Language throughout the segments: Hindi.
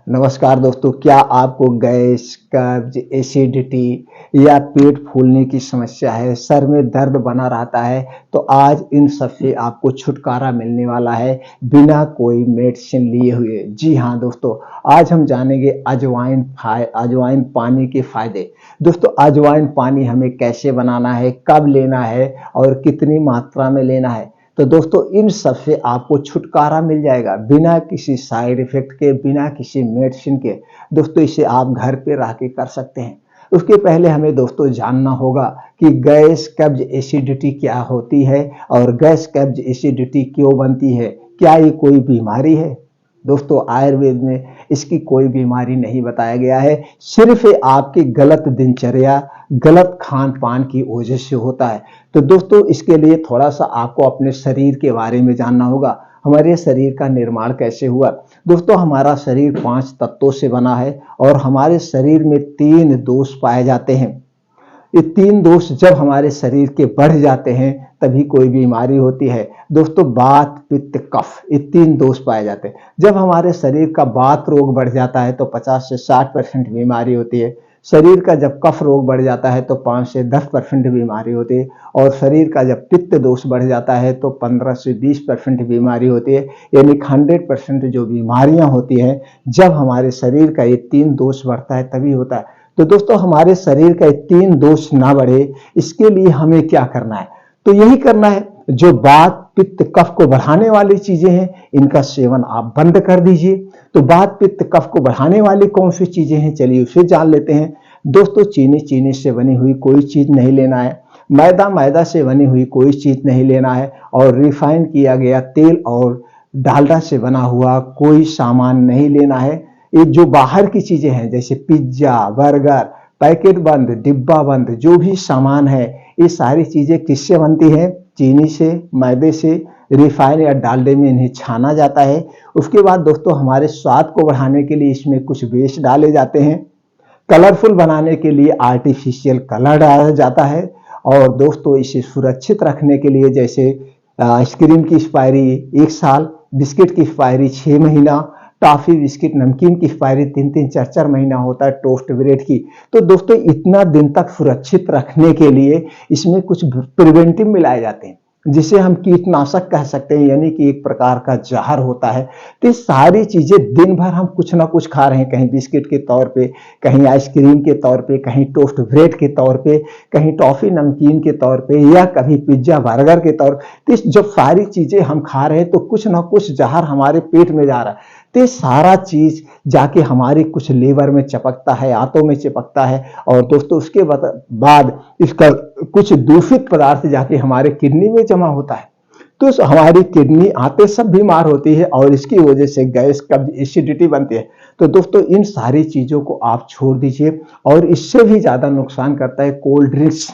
नमस्कार दोस्तों, क्या आपको गैस, कब्ज, एसिडिटी या पेट फूलने की समस्या है, सर में दर्द बना रहता है, तो आज इन सब से आपको छुटकारा मिलने वाला है बिना कोई मेडिसिन लिए हुए। जी हाँ दोस्तों, आज हम जानेंगे अजवाइन पानी के फायदे। दोस्तों, अजवाइन पानी हमें कैसे बनाना है, कब लेना है और कितनी मात्रा में लेना है। तो दोस्तों, इन सब से आपको छुटकारा मिल जाएगा बिना किसी साइड इफेक्ट के, बिना किसी मेडिसिन के। दोस्तों, इसे आप घर पे रह के कर सकते हैं। उसके पहले हमें दोस्तों जानना होगा कि गैस, कब्ज, एसिडिटी क्या होती है और गैस, कब्ज, एसिडिटी क्यों बनती है। क्या ये कोई बीमारी है? दोस्तों, आयुर्वेद में इसकी कोई बीमारी नहीं बताया गया है, सिर्फ आपकी गलत दिनचर्या, गलत खान पान की वजह से होता है। तो दोस्तों, इसके लिए थोड़ा सा आपको अपने शरीर के बारे में जानना होगा। हमारे शरीर का निर्माण कैसे हुआ। दोस्तों, हमारा शरीर 5 तत्वों से बना है और हमारे शरीर में 3 दोष पाए जाते हैं। ये 3 दोष जब हमारे शरीर के बढ़ जाते हैं तभी कोई बीमारी होती है। दोस्तों, वात, पित्त, कफ, ये 3 दोष पाए जाते हैं। जब हमारे शरीर का वात रोग बढ़ जाता है तो 50 से 60% बीमारी होती है। शरीर का जब कफ रोग बढ़ जाता है तो 5 से 10% बीमारी होती है। और शरीर का जब पित्त दोष बढ़ जाता है तो 15 से 20% बीमारी होती है। यानी 100% जो बीमारियां होती हैं, जब हमारे शरीर का ये 3 दोष बढ़ता है तभी होता है। तो दोस्तों, हमारे शरीर का 3 दोष ना बढ़े, इसके लिए हमें क्या करना है? तो यही करना है, जो वात, पित्त, कफ को बढ़ाने वाली चीजें हैं, इनका सेवन आप बंद कर दीजिए। तो वात, पित्त, कफ को बढ़ाने वाली कौन सी चीजें हैं, चलिए उसे जान लेते हैं। दोस्तों, चीनी से बनी हुई कोई चीज नहीं लेना है। मैदा से बनी हुई कोई चीज नहीं लेना है। और रिफाइन किया गया तेल और डालडा से बना हुआ कोई सामान नहीं लेना है। ये जो बाहर की चीजें हैं, जैसे पिज्जा, बर्गर, पैकेट बंद, डिब्बा बंद जो भी सामान है, ये सारी चीजें किससे बनती हैं? चीनी से, मैदे से, रिफाइन या डालडे में इन्हें छाना जाता है। उसके बाद दोस्तों, हमारे स्वाद को बढ़ाने के लिए इसमें कुछ बेस डाले जाते हैं। कलरफुल बनाने के लिए आर्टिफिशियल कलर डाला जाता है। और दोस्तों, इसे सुरक्षित रखने के लिए, जैसे आइसक्रीम की एक्सपायरी 1 साल, बिस्किट की एक्सपायरी 6 महीना, टॉफी, बिस्किट, नमकीन की एक्सपायरी 3-3, 4-4 महीना होता है, टोस्ट ब्रेड की। तो दोस्तों, इतना दिन तक सुरक्षित रखने के लिए इसमें कुछ प्रिवेंटिव मिलाए जाते हैं, जिसे हम कीटनाशक कह सकते हैं, यानी कि एक प्रकार का जहर होता है। तो ये सारी चीजें दिन भर हम कुछ ना कुछ खा रहे हैं, कहीं बिस्किट के तौर पे, कहीं आइसक्रीम के तौर पे, कहीं टोस्ट ब्रेड के तौर पे, कहीं टॉफी नमकीन के तौर पे, या कभी पिज्जा बर्गर के तौर पे। तो जब सारी चीजें हम खा रहे हैं तो कुछ ना कुछ जहर हमारे पेट में जा रहा है। तो सारा चीज जाके हमारे कुछ लीवर में चिपकता है, आंतों में चिपकता है। और दोस्तों, उसके बाद इसका कुछ दूषित पदार्थ जाके हमारे किडनी में जमा होता है। तो हमारी किडनी, आंतें सब बीमार होती है और इसकी वजह से गैस, कब्ज, एसिडिटी बनती है। तो दोस्तों, इन सारी चीजों को आप छोड़ दीजिए। और इससे भी ज्यादा नुकसान करता है कोल्ड ड्रिंक्स,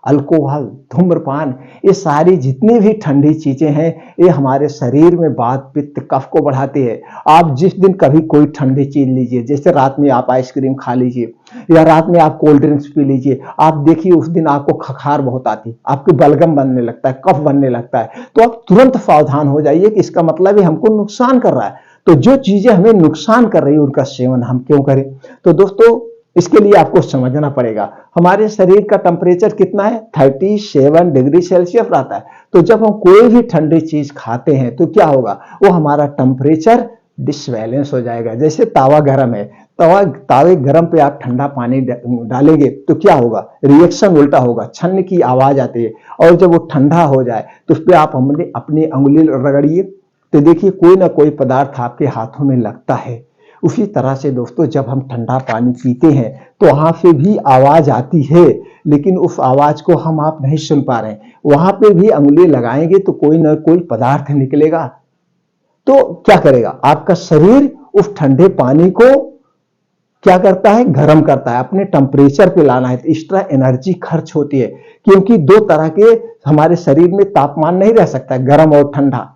अल्कोहल, धूम्रपान, ये सारी जितनी भी ठंडी चीजें हैं, ये हमारे शरीर में वात, पित्त, कफ को बढ़ाती है। आप जिस दिन कभी कोई ठंडी चीज लीजिए, जैसे रात में आप आइसक्रीम खा लीजिए या रात में आप कोल्ड ड्रिंक्स पी लीजिए, आप देखिए उस दिन आपको खखार बहुत आती है, आपके बलगम बनने लगता है, कफ बनने लगता है। तो आप तुरंत सावधान हो जाइए कि इसका मतलब है हमको नुकसान कर रहा है। तो जो चीजें हमें नुकसान कर रही है उनका सेवन हम क्यों करें। तो दोस्तों, इसके लिए आपको समझना पड़ेगा, हमारे शरीर का टेम्परेचर कितना है, 37 डिग्री सेल्सियस रहता है। तो जब हम कोई भी ठंडी चीज खाते हैं तो क्या होगा, वो हमारा टेम्परेचर डिसबैलेंस हो जाएगा। जैसे तावा गर्म है, तावे गर्म पे आप ठंडा पानी डालेंगे तो क्या होगा, रिएक्शन उल्टा होगा, छन्न की आवाज आती है। और जब वो ठंडा हो जाए तो उस पर आप अपनी अंगुली रगड़िए, तो देखिए कोई ना कोई पदार्थ आपके हाथों में लगता है। उसी तरह से दोस्तों, जब हम ठंडा पानी पीते हैं तो वहां से भी आवाज आती है, लेकिन उस आवाज को आप नहीं सुन पा रहे हैं। वहां पे भी अंगुली लगाएंगे तो कोई ना कोई पदार्थ निकलेगा। तो क्या करेगा, आपका शरीर उस ठंडे पानी को क्या करता है, गर्म करता है, अपने टेम्परेचर पे लाना है। तो एक्स्ट्रा एनर्जी खर्च होती है, क्योंकि 2 तरह के हमारे शरीर में तापमान नहीं रह सकता, गर्म और ठंडा।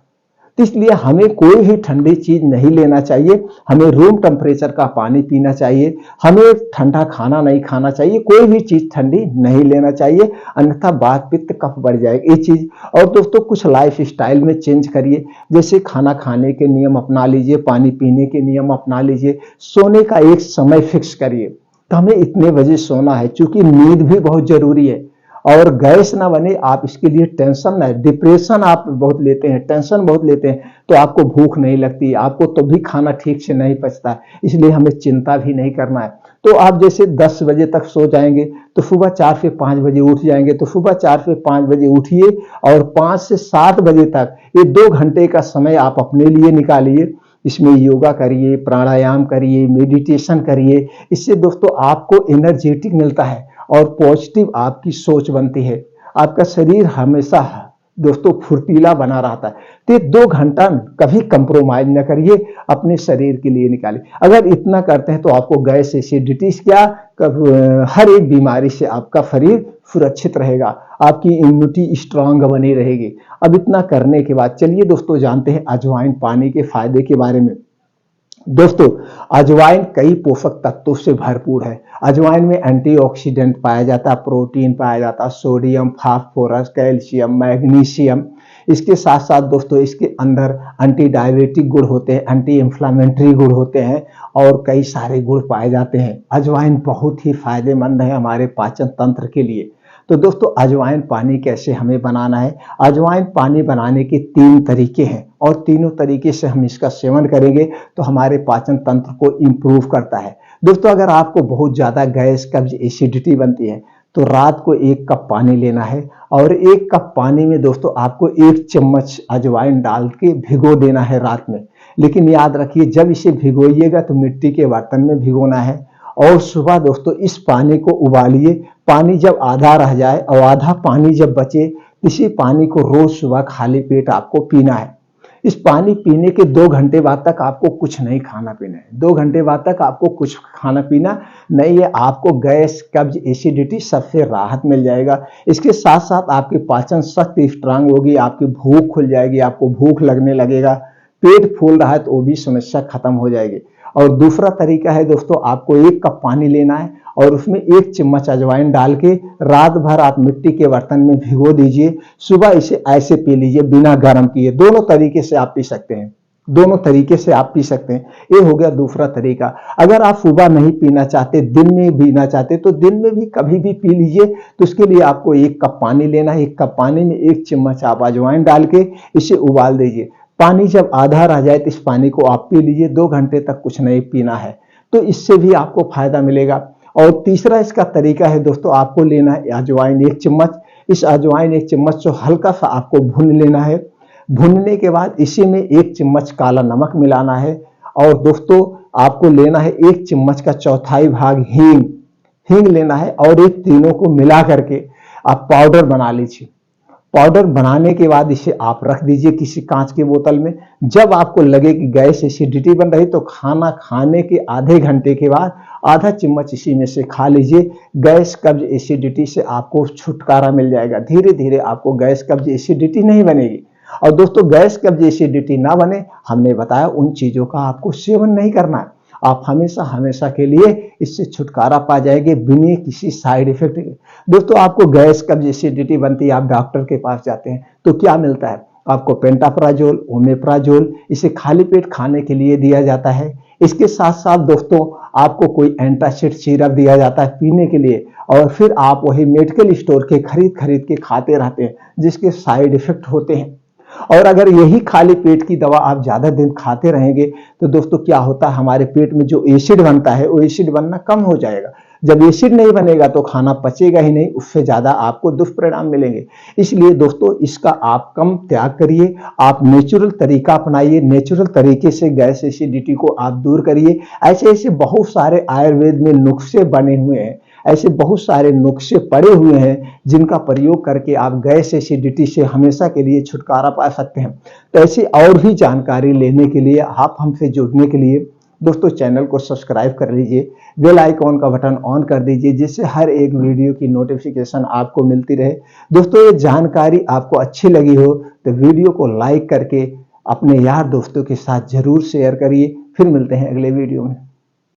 तो इसलिए हमें कोई भी ठंडी चीज नहीं लेना चाहिए, हमें रूम टेम्परेचर का पानी पीना चाहिए, हमें ठंडा खाना नहीं खाना चाहिए, कोई भी चीज ठंडी नहीं लेना चाहिए, अन्यथा वात पित्त कफ बढ़ जाएगा ये चीज। और दोस्तों कुछ लाइफ स्टाइल में चेंज करिए, जैसे खाना खाने के नियम अपना लीजिए, पानी पीने के नियम अपना लीजिए, सोने का एक समय फिक्स करिए, तो हमें इतने बजे सोना है, क्योंकि नींद भी बहुत जरूरी है। और गैस ना बने, आप इसके लिए टेंशन ना, डिप्रेशन आप बहुत लेते हैं, टेंशन बहुत लेते हैं, तो आपको भूख नहीं लगती, आपको तो भी खाना ठीक से नहीं पचता, इसलिए हमें चिंता भी नहीं करना है। तो आप जैसे 10 बजे तक सो जाएंगे तो सुबह 4 से 5 बजे उठ जाएंगे, तो सुबह 4 से 5 बजे उठिए और 5 से 7 बजे तक ये 2 घंटे का समय आप अपने लिए निकालिए, इसमें योगा करिए, प्राणायाम करिए, मेडिटेशन करिए। इससे दोस्तों आपको एनर्जेटिक मिलता है और पॉजिटिव आपकी सोच बनती है, आपका शरीर हमेशा दोस्तों फुर्तीला बना रहता है। तो 2 घंटा कभी कंप्रोमाइज न करिए, अपने शरीर के लिए निकालिए। अगर इतना करते हैं तो आपको गैस, एसिडिटी क्या, हर एक बीमारी से आपका शरीर सुरक्षित रहेगा, आपकी इम्यूनिटी स्ट्रांग बनी रहेगी। अब इतना करने के बाद चलिए दोस्तों जानते हैं अजवाइन पानी के फायदे के बारे में। दोस्तों अजवाइन कई पोषक तत्वों से भरपूर है। अजवाइन में एंटीऑक्सीडेंट पाया जाता है, प्रोटीन पाया जाता है, सोडियम, फास्फोरस, कैल्शियम, मैग्नीशियम। इसके साथ साथ दोस्तों इसके अंदर एंटी डायबिटिक गुण होते हैं, एंटी इंफ्लामेटरी गुण होते हैं और कई सारे गुण पाए जाते हैं। अजवाइन बहुत ही फायदेमंद है हमारे पाचन तंत्र के लिए। तो दोस्तों अजवाइन पानी कैसे हमें बनाना है, अजवाइन पानी बनाने के 3 तरीके हैं और तीनों तरीके से हम इसका सेवन करेंगे तो हमारे पाचन तंत्र को इंप्रूव करता है। दोस्तों अगर आपको बहुत ज्यादा गैस, कब्ज, एसिडिटी बनती है तो रात को 1 कप पानी लेना है और 1 कप पानी में दोस्तों आपको 1 चम्मच अजवाइन डाल के भिगो देना है रात में। लेकिन याद रखिए जब इसे भिगोइएगा तो मिट्टी के बर्तन में भिगोना है और सुबह दोस्तों इस पानी को उबालिए। पानी जब आधा रह जाए और आधा पानी जब बचे, इसी पानी को रोज सुबह खाली पेट आपको पीना है। इस पानी पीने के 2 घंटे बाद तक आपको कुछ नहीं खाना पीना है, 2 घंटे बाद तक आपको कुछ खाना पीना नहीं है। आपको गैस, कब्ज, एसिडिटी सबसे राहत मिल जाएगा। इसके साथ साथ आपकी पाचन शक्ति स्ट्रांग होगी, आपकी भूख खुल जाएगी, आपको भूख लगने लगेगा, पेट फूल रहा है तो वो भी समस्या खत्म हो जाएगी। और दूसरा तरीका है दोस्तों, आपको 1 कप पानी लेना है और उसमें 1 चम्मच अजवाइन डाल के रात भर आप मिट्टी के बर्तन में भिगो दीजिए, सुबह इसे ऐसे पी लीजिए बिना गर्म किए। दोनों तरीके से आप पी सकते हैं, दोनों तरीके से आप पी सकते हैं। ये हो गया दूसरा तरीका। अगर आप सुबह नहीं पीना चाहते, दिन में पीना चाहते तो दिन में भी कभी भी पी लीजिए। तो इसके लिए आपको 1 कप पानी लेना है, 1 कप पानी में 1 चम्मच आप अजवाइन डाल के इसे उबाल दीजिए। पानी जब आधा रह जाए तो इस पानी को आप पी लीजिए, 2 घंटे तक कुछ नहीं पीना है, तो इससे भी आपको फायदा मिलेगा। और तीसरा इसका तरीका है दोस्तों, आपको लेना है अजवाइन 1 चम्मच। इस अजवाइन 1 चम्मच को हल्का सा आपको भून लेना है। भूनने के बाद इसी में 1 चम्मच काला नमक मिलाना है और दोस्तों आपको लेना है 1 चम्मच का चौथाई भाग हींग लेना है और ये तीनों को मिला करके आप पाउडर बना लीजिए। पाउडर बनाने के बाद इसे आप रख दीजिए किसी कांच की बोतल में। जब आपको लगे कि गैस, एसिडिटी बन रही तो खाना खाने के आधे घंटे के बाद आधा चम्मच इसी में से खा लीजिए। गैस, कब्ज, एसिडिटी से आपको छुटकारा मिल जाएगा। धीरे धीरे आपको गैस, कब्ज, एसिडिटी नहीं बनेगी। और दोस्तों गैस, कब्ज, एसिडिटी ना बने, हमने बताया उन चीजों का आपको सेवन नहीं करना है। आप हमेशा हमेशा के लिए इससे छुटकारा पा जाएंगे बिना किसी साइड इफेक्ट के। दोस्तों आपको गैस, कब्ज, एसिडिटी बनती है, आप डॉक्टर के पास जाते हैं तो क्या मिलता है आपको? पेंटाप्राजोल, ओमेप्राजोल, इसे खाली पेट खाने के लिए दिया जाता है। इसके साथ साथ दोस्तों आपको कोई एंटासिड सिरप दिया जाता है पीने के लिए और फिर आप वही मेडिकल स्टोर के खरीद के खाते रहते हैं, जिसके साइड इफेक्ट होते हैं। और अगर यही खाली पेट की दवा आप ज्यादा दिन खाते रहेंगे तो दोस्तों क्या होता है, हमारे पेट में जो एसिड बनता है वो एसिड बनना कम हो जाएगा। जब एसिड नहीं बनेगा तो खाना पचेगा ही नहीं, उससे ज्यादा आपको दुष्परिणाम मिलेंगे। इसलिए दोस्तों इसका आप कम त्याग करिए, आप नेचुरल तरीका अपनाइए, नेचुरल तरीके से गैस, एसिडिटी को आप दूर करिए। ऐसे ऐसे बहुत सारे आयुर्वेद में नुस्खे बने हुए हैं, ऐसे बहुत सारे नुस्खे पड़े हुए हैं जिनका प्रयोग करके आप गैस, एसिडिटी से हमेशा के लिए छुटकारा पा सकते हैं। तो ऐसी और भी जानकारी लेने के लिए, आप हमसे जुड़ने के लिए दोस्तों चैनल को सब्सक्राइब कर लीजिए, बेल आइकॉन का बटन ऑन कर दीजिए, जिससे हर एक वीडियो की नोटिफिकेशन आपको मिलती रहे। दोस्तों ये जानकारी आपको अच्छी लगी हो तो वीडियो को लाइक करके अपने यार दोस्तों के साथ जरूर शेयर करिए। फिर मिलते हैं अगले वीडियो में।